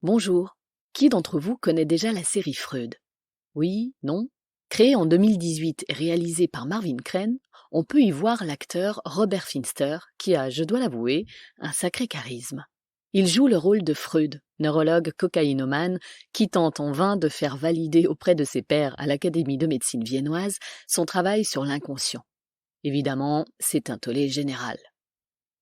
Bonjour. Qui d'entre vous connaît déjà la série Freud? Oui, non? Créée en 2018 et réalisée par Marvin Crane, on peut y voir l'acteur Robert Finster qui a, je dois l'avouer, un sacré charisme. Il joue le rôle de Freud, neurologue cocaïnomane qui tente en vain de faire valider auprès de ses pairs à l'Académie de médecine viennoise son travail sur l'inconscient. Évidemment, c'est un tollé général.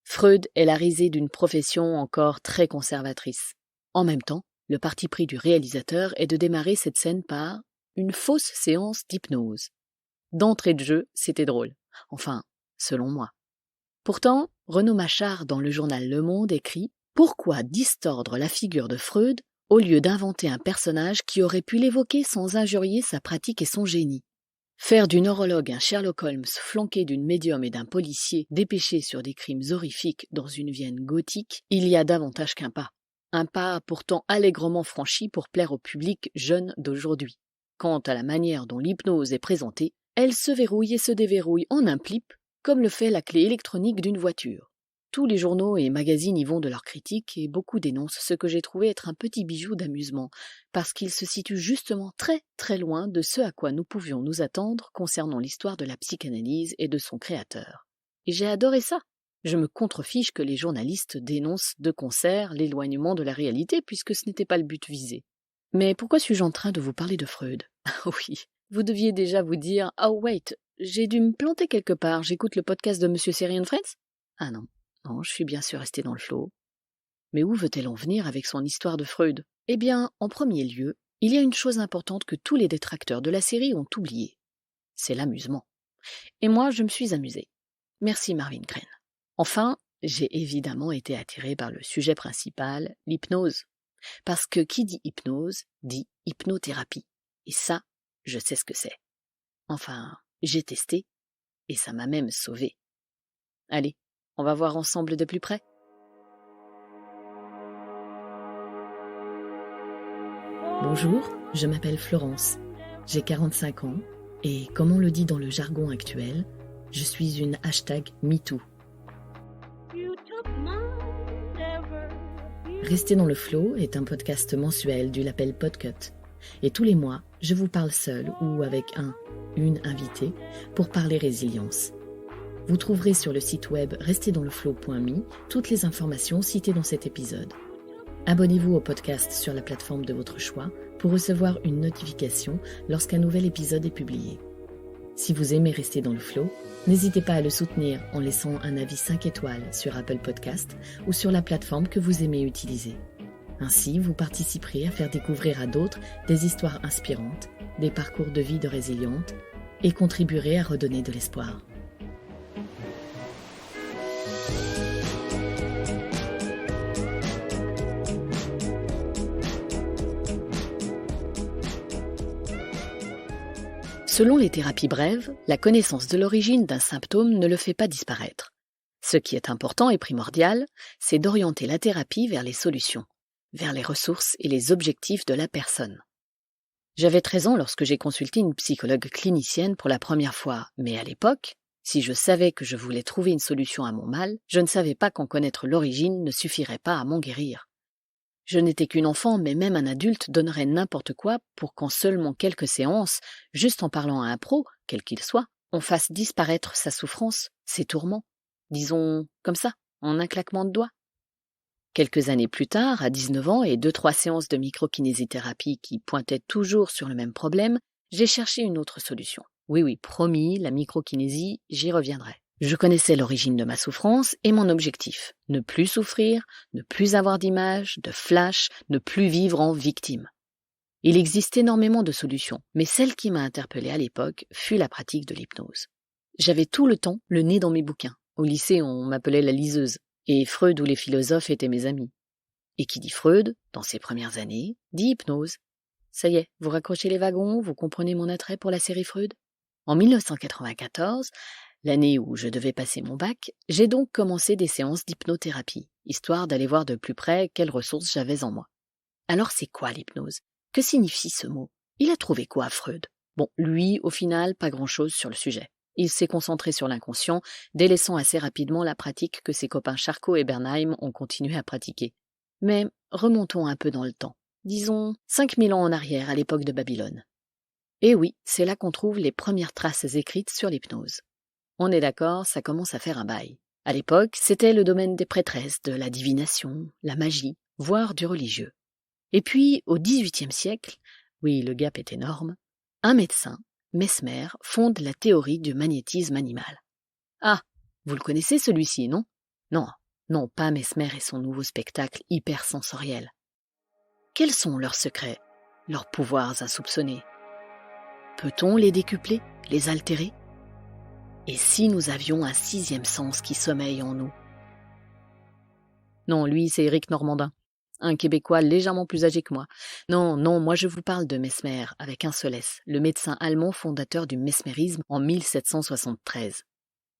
Freud est la risée d'une profession encore très conservatrice. En même temps, le parti pris du réalisateur est de démarrer cette scène par une fausse séance d'hypnose. D'entrée de jeu, c'était drôle. Enfin, selon moi. Pourtant, Renaud Machard dans le journal Le Monde écrit « Pourquoi distordre la figure de Freud au lieu d'inventer un personnage qui aurait pu l'évoquer sans injurier sa pratique et son génie ?» Faire du neurologue un Sherlock Holmes flanqué d'une médium et d'un policier dépêché sur des crimes horrifiques dans une Vienne gothique, il y a davantage qu'un pas. Un pas pourtant allègrement franchi pour plaire au public jeune d'aujourd'hui. Quant à la manière dont l'hypnose est présentée, elle se verrouille et se déverrouille en un plip, comme le fait la clé électronique d'une voiture. Tous les journaux et magazines y vont de leurs critiques et beaucoup dénoncent ce que j'ai trouvé être un petit bijou d'amusement, parce qu'il se situe justement très très loin de ce à quoi nous pouvions nous attendre concernant l'histoire de la psychanalyse et de son créateur. Et j'ai adoré ça. Je me contrefiche que les journalistes dénoncent de concert l'éloignement de la réalité puisque ce n'était pas le but visé. Mais pourquoi suis-je en train de vous parler de Freud? Oui, vous deviez déjà vous dire « Oh wait, j'ai dû me planter quelque part, j'écoute le podcast de Monsieur Serian Friends ?» Ah non, je suis bien sûr restée dans le flot. Mais où veut-elle en venir avec son histoire de Freud? Eh bien, en premier lieu, il y a une chose importante que tous les détracteurs de la série ont oubliée. C'est l'amusement. Et moi, je me suis amusée. Merci Marvin Crane. Enfin, j'ai évidemment été attirée par le sujet principal, l'hypnose. Parce que qui dit hypnose, dit hypnothérapie. Et ça, je sais ce que c'est. Enfin, j'ai testé, et ça m'a même sauvée. Allez, on va voir ensemble de plus près. Bonjour, je m'appelle Florence. J'ai 45 ans, et comme on le dit dans le jargon actuel, je suis une #MeToo. Rester dans le flow est un podcast mensuel du label Podcut. Et tous les mois, je vous parle seul ou avec une invitée pour parler résilience. Vous trouverez sur le site web restezdansleflow.me toutes les informations citées dans cet épisode. Abonnez-vous au podcast sur la plateforme de votre choix pour recevoir une notification lorsqu'un nouvel épisode est publié. Si vous aimez rester dans le flow, n'hésitez pas à le soutenir en laissant un avis 5 étoiles sur Apple Podcast ou sur la plateforme que vous aimez utiliser. Ainsi, vous participerez à faire découvrir à d'autres des histoires inspirantes, des parcours de vie de résilientes et contribuerez à redonner de l'espoir. Selon les thérapies brèves, la connaissance de l'origine d'un symptôme ne le fait pas disparaître. Ce qui est important et primordial, c'est d'orienter la thérapie vers les solutions, vers les ressources et les objectifs de la personne. J'avais 13 ans lorsque j'ai consulté une psychologue clinicienne pour la première fois, mais à l'époque, si je savais que je voulais trouver une solution à mon mal, je ne savais pas qu'en connaître l'origine ne suffirait pas à m'en guérir. Je n'étais qu'une enfant, mais même un adulte donnerait n'importe quoi pour qu'en seulement quelques séances, juste en parlant à un pro, quel qu'il soit, on fasse disparaître sa souffrance, ses tourments, disons comme ça, en un claquement de doigts. Quelques années plus tard, à 19 ans et 2-3 séances de microkinésithérapie qui pointaient toujours sur le même problème, j'ai cherché une autre solution. Oui, promis, la microkinésie, j'y reviendrai. Je connaissais l'origine de ma souffrance et mon objectif. Ne plus souffrir, ne plus avoir d'images, de flash, ne plus vivre en victime. Il existe énormément de solutions, mais celle qui m'a interpellée à l'époque fut la pratique de l'hypnose. J'avais tout le temps le nez dans mes bouquins. Au lycée, on m'appelait la liseuse, et Freud ou les philosophes étaient mes amis. Et qui dit Freud, dans ses premières années, dit hypnose. Ça y est, vous raccrochez les wagons, vous comprenez mon attrait pour la série Freud? En 1994, l'année où je devais passer mon bac, j'ai donc commencé des séances d'hypnothérapie, histoire d'aller voir de plus près quelles ressources j'avais en moi. Alors c'est quoi l'hypnose? Que signifie ce mot? Il a trouvé quoi, Freud? Bon, lui, au final, pas grand-chose sur le sujet. Il s'est concentré sur l'inconscient, délaissant assez rapidement la pratique que ses copains Charcot et Bernheim ont continué à pratiquer. Mais remontons un peu dans le temps. Disons 5000 ans en arrière, à l'époque de Babylone. Et oui, c'est là qu'on trouve les premières traces écrites sur l'hypnose. On est d'accord, ça commence à faire un bail. À l'époque, c'était le domaine des prêtresses, de la divination, la magie, voire du religieux. Et puis, au XVIIIe siècle, oui, le gap est énorme, un médecin, Mesmer, fonde la théorie du magnétisme animal. Ah, vous le connaissez celui-ci, non? Non, pas Mesmer et son nouveau spectacle hypersensoriel. Quels sont leurs secrets, leurs pouvoirs insoupçonnés? Peut-on les décupler, les altérer? Et si nous avions un sixième sens qui sommeille en nous? Non, lui, c'est Éric Normandin, un Québécois légèrement plus âgé que moi. Non, moi je vous parle de Mesmer, avec un seul S, le médecin allemand fondateur du mesmérisme en 1773.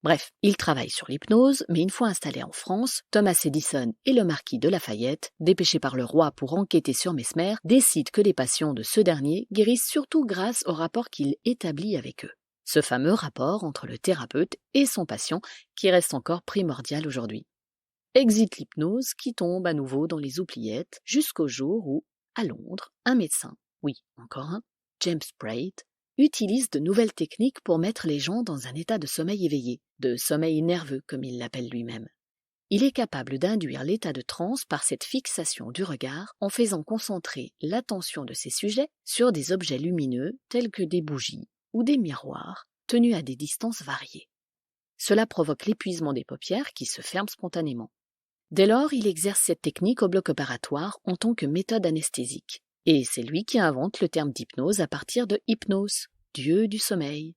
Bref, il travaille sur l'hypnose, mais une fois installé en France, Thomas Edison et le marquis de Lafayette, dépêchés par le roi pour enquêter sur Mesmer, décident que les patients de ce dernier guérissent surtout grâce au rapport qu'il établit avec eux. Ce fameux rapport entre le thérapeute et son patient qui reste encore primordial aujourd'hui. Exit l'hypnose qui tombe à nouveau dans les oubliettes jusqu'au jour où, à Londres, un médecin, oui, encore un, James Braid, utilise de nouvelles techniques pour mettre les gens dans un état de sommeil éveillé, de sommeil nerveux comme il l'appelle lui-même. Il est capable d'induire l'état de transe par cette fixation du regard en faisant concentrer l'attention de ses sujets sur des objets lumineux tels que des bougies ou des miroirs tenus à des distances variées. Cela provoque l'épuisement des paupières qui se ferment spontanément. Dès lors, il exerce cette technique au bloc opératoire en tant que méthode anesthésique. Et c'est lui qui invente le terme d'hypnose à partir de Hypnos, dieu du sommeil.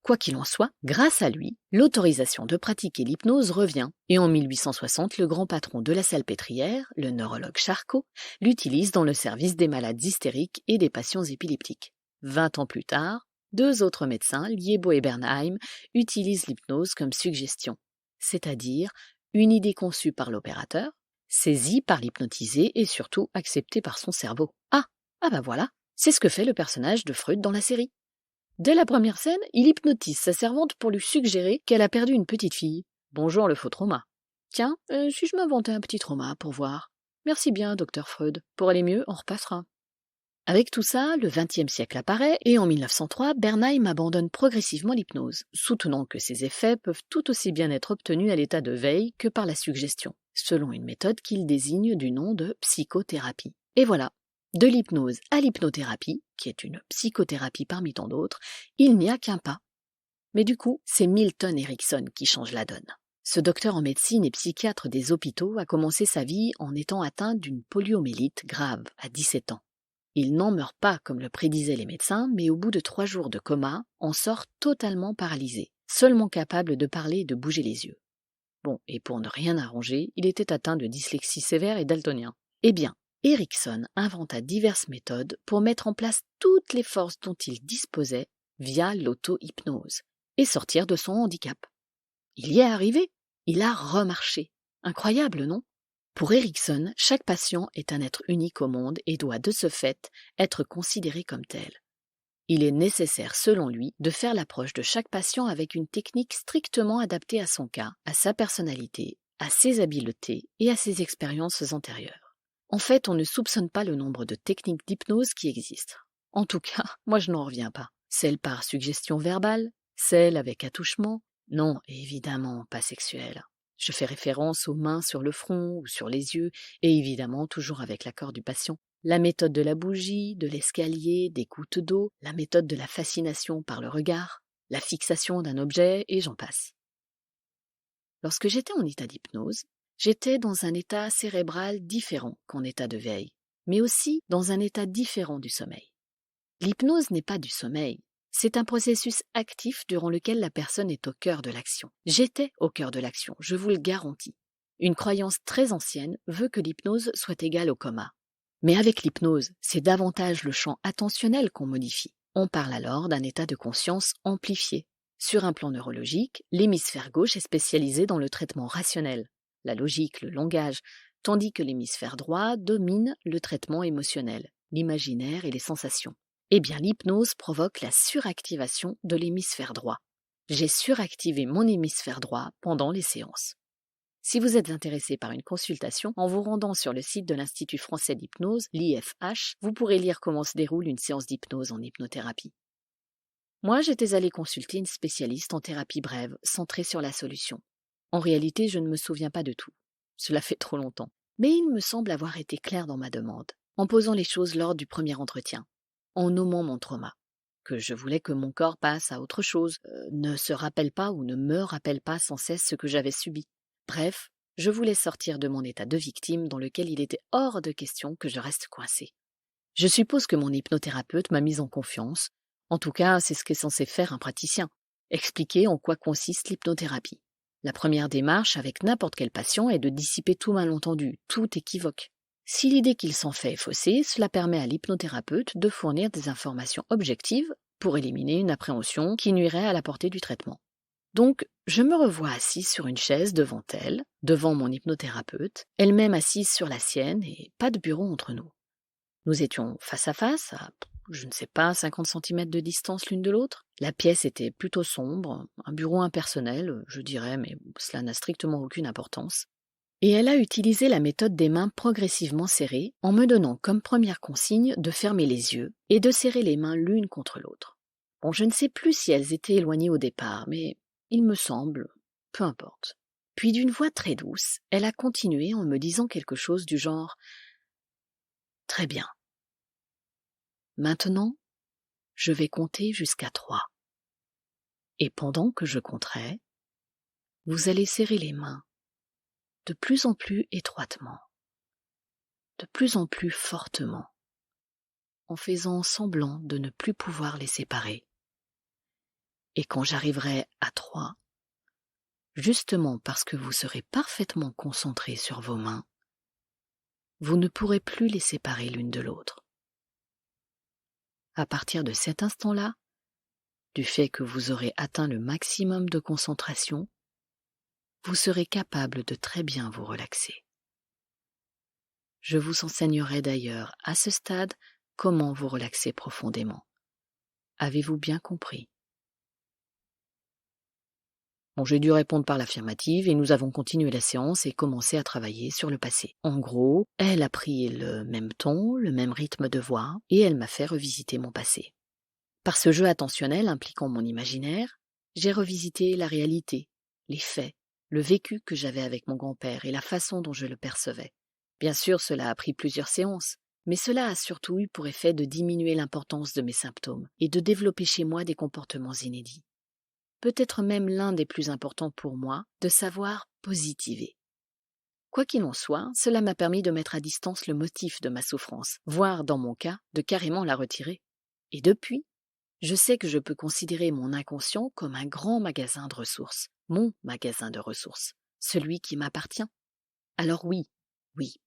Quoi qu'il en soit, grâce à lui, l'autorisation de pratiquer l'hypnose revient, et en 1860, le grand patron de la Salpêtrière, le neurologue Charcot, l'utilise dans le service des malades hystériques et des patients épileptiques. 20 ans plus tard, 2 autres médecins, Liebo et Bernheim, utilisent l'hypnose comme suggestion, c'est-à-dire une idée conçue par l'opérateur, saisie par l'hypnotisé et surtout acceptée par son cerveau. Ah bah voilà, c'est ce que fait le personnage de Freud dans la série. Dès la première scène, il hypnotise sa servante pour lui suggérer qu'elle a perdu une petite fille. Bonjour le faux trauma. Tiens, si je m'inventais un petit trauma pour voir. Merci bien, docteur Freud. Pour aller mieux, on repassera. Avec tout ça, le XXe siècle apparaît et en 1903, Bernheim abandonne progressivement l'hypnose, soutenant que ses effets peuvent tout aussi bien être obtenus à l'état de veille que par la suggestion, selon une méthode qu'il désigne du nom de psychothérapie. Et voilà, de l'hypnose à l'hypnothérapie, qui est une psychothérapie parmi tant d'autres, il n'y a qu'un pas. Mais du coup, c'est Milton Erickson qui change la donne. Ce docteur en médecine et psychiatre des hôpitaux a commencé sa vie en étant atteint d'une poliomyélite grave à 17 ans. Il n'en meurt pas comme le prédisaient les médecins, mais au bout de 3 jours de coma, en sort totalement paralysé, seulement capable de parler et de bouger les yeux. Bon, et pour ne rien arranger, il était atteint de dyslexie sévère et daltonien. Eh bien, Erickson inventa diverses méthodes pour mettre en place toutes les forces dont il disposait via l'auto-hypnose et sortir de son handicap. Il y est arrivé, il a remarché. Incroyable, non ? Pour Erickson, chaque patient est un être unique au monde et doit de ce fait être considéré comme tel. Il est nécessaire, selon lui, de faire l'approche de chaque patient avec une technique strictement adaptée à son cas, à sa personnalité, à ses habiletés et à ses expériences antérieures. En fait, on ne soupçonne pas le nombre de techniques d'hypnose qui existent. En tout cas, moi je n'en reviens pas. Celle par suggestion verbale, celle avec attouchement, non, évidemment pas sexuelle. Je fais référence aux mains sur le front ou sur les yeux, et évidemment toujours avec l'accord du patient. La méthode de la bougie, de l'escalier, des gouttes d'eau, la méthode de la fascination par le regard, la fixation d'un objet, et j'en passe. Lorsque j'étais en état d'hypnose, j'étais dans un état cérébral différent qu'en état de veille, mais aussi dans un état différent du sommeil. L'hypnose n'est pas du sommeil. C'est un processus actif durant lequel la personne est au cœur de l'action. J'étais au cœur de l'action, je vous le garantis. Une croyance très ancienne veut que l'hypnose soit égale au coma. Mais avec l'hypnose, c'est davantage le champ attentionnel qu'on modifie. On parle alors d'un état de conscience amplifié. Sur un plan neurologique, l'hémisphère gauche est spécialisé dans le traitement rationnel, la logique, le langage, tandis que l'hémisphère droit domine le traitement émotionnel, l'imaginaire et les sensations. Eh bien, l'hypnose provoque la suractivation de l'hémisphère droit. J'ai suractivé mon hémisphère droit pendant les séances. Si vous êtes intéressé par une consultation, en vous rendant sur le site de l'Institut français d'hypnose, l'IFH, vous pourrez lire comment se déroule une séance d'hypnose en hypnothérapie. Moi, j'étais allée consulter une spécialiste en thérapie brève, centrée sur la solution. En réalité, je ne me souviens pas de tout. Cela fait trop longtemps. Mais il me semble avoir été clair dans ma demande, en posant les choses lors du premier entretien, en nommant mon trauma, que je voulais que mon corps passe à autre chose, ne se rappelle pas ou ne me rappelle pas sans cesse ce que j'avais subi. Bref, je voulais sortir de mon état de victime dans lequel il était hors de question que je reste coincée. Je suppose que mon hypnothérapeute m'a mise en confiance. En tout cas, c'est ce qu'est censé faire un praticien. Expliquer en quoi consiste l'hypnothérapie. La première démarche avec n'importe quel patient est de dissiper tout malentendu, tout équivoque. Si l'idée qu'il s'en fait est faussée, cela permet à l'hypnothérapeute de fournir des informations objectives pour éliminer une appréhension qui nuirait à la portée du traitement. Donc, je me revois assise sur une chaise devant elle, devant mon hypnothérapeute, elle-même assise sur la sienne et pas de bureau entre nous. Nous étions face à face, à, je ne sais pas, 50 centimètres de distance l'une de l'autre. La pièce était plutôt sombre, un bureau impersonnel, je dirais, mais cela n'a strictement aucune importance. Et elle a utilisé la méthode des mains progressivement serrées en me donnant comme première consigne de fermer les yeux et de serrer les mains l'une contre l'autre. Bon, je ne sais plus si elles étaient éloignées au départ, mais il me semble, peu importe. Puis d'une voix très douce, elle a continué en me disant quelque chose du genre « Très bien. Maintenant, je vais compter jusqu'à 3. Et pendant que je compterai, vous allez serrer les mains de plus en plus étroitement, de plus en plus fortement, en faisant semblant de ne plus pouvoir les séparer. Et quand j'arriverai à 3, justement parce que vous serez parfaitement concentré sur vos mains, vous ne pourrez plus les séparer l'une de l'autre. À partir de cet instant-là, du fait que vous aurez atteint le maximum de concentration, vous serez capable de très bien vous relaxer. Je vous enseignerai d'ailleurs à ce stade comment vous relaxer profondément. Avez-vous bien compris ? Bon, j'ai dû répondre par l'affirmative et nous avons continué la séance et commencé à travailler sur le passé. En gros, elle a pris le même ton, le même rythme de voix et elle m'a fait revisiter mon passé. Par ce jeu attentionnel impliquant mon imaginaire, j'ai revisité la réalité, les faits, le vécu que j'avais avec mon grand-père et la façon dont je le percevais. Bien sûr, cela a pris plusieurs séances, mais cela a surtout eu pour effet de diminuer l'importance de mes symptômes et de développer chez moi des comportements inédits. Peut-être même l'un des plus importants pour moi, de savoir positiver. Quoi qu'il en soit, cela m'a permis de mettre à distance le motif de ma souffrance, voire, dans mon cas, de carrément la retirer. Et depuis, je sais que je peux considérer mon inconscient comme un grand magasin de ressources, mon magasin de ressources, celui qui m'appartient. Alors oui,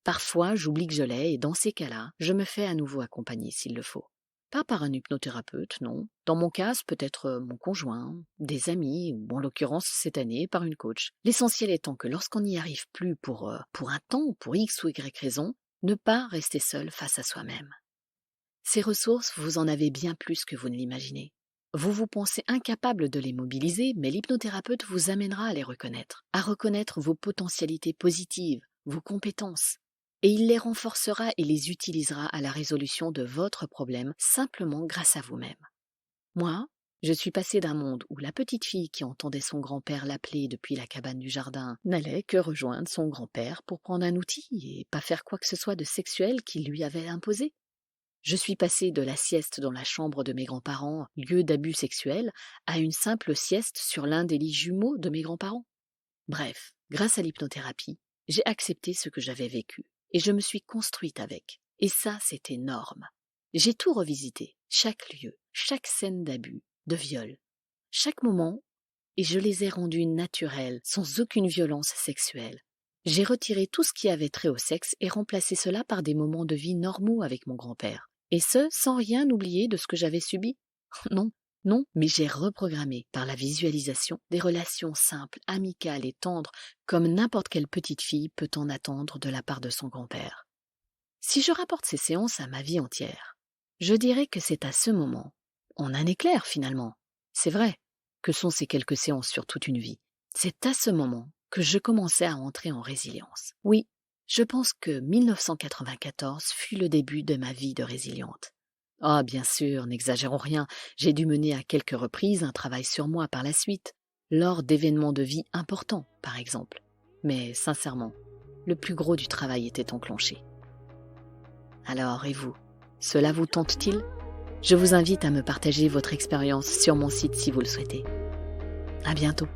parfois j'oublie que je l'ai et dans ces cas-là, je me fais à nouveau accompagner s'il le faut. Pas par un hypnothérapeute, non. Dans mon cas, c'est peut-être mon conjoint, des amis, ou en l'occurrence cette année par une coach. L'essentiel étant que lorsqu'on n'y arrive plus pour un temps, pour X ou Y raison, ne pas rester seul face à soi-même. Ces ressources, vous en avez bien plus que vous ne l'imaginez. Vous vous pensez incapable de les mobiliser, mais l'hypnothérapeute vous amènera à les reconnaître, à reconnaître vos potentialités positives, vos compétences. Et il les renforcera et les utilisera à la résolution de votre problème simplement grâce à vous-même. Moi, je suis passée d'un monde où la petite fille qui entendait son grand-père l'appeler depuis la cabane du jardin n'allait que rejoindre son grand-père pour prendre un outil et pas faire quoi que ce soit de sexuel qu'il lui avait imposé. Je suis passée de la sieste dans la chambre de mes grands-parents, lieu d'abus sexuel, à une simple sieste sur l'un des lits jumeaux de mes grands-parents. Bref, grâce à l'hypnothérapie, j'ai accepté ce que j'avais vécu et je me suis construite avec. Et ça, c'est énorme. J'ai tout revisité, chaque lieu, chaque scène d'abus, de viol, chaque moment, et je les ai rendus naturels, sans aucune violence sexuelle. J'ai retiré tout ce qui avait trait au sexe et remplacé cela par des moments de vie normaux avec mon grand-père. Et ce, sans rien oublier de ce que j'avais subi. Non, mais j'ai reprogrammé par la visualisation des relations simples, amicales et tendres, comme n'importe quelle petite fille peut en attendre de la part de son grand-père. Si je rapporte ces séances à ma vie entière, je dirais que c'est à ce moment, en un éclair finalement, c'est vrai, que sont ces quelques séances sur toute une vie. C'est à ce moment que je commençais à entrer en résilience. Oui, je pense que 1994 fut le début de ma vie de résiliente. Ah, bien sûr, n'exagérons rien, j'ai dû mener à quelques reprises un travail sur moi par la suite, lors d'événements de vie importants, par exemple. Mais sincèrement, le plus gros du travail était enclenché. Alors, et vous, cela vous tente-t-il ? Je vous invite à me partager votre expérience sur mon site si vous le souhaitez. À bientôt.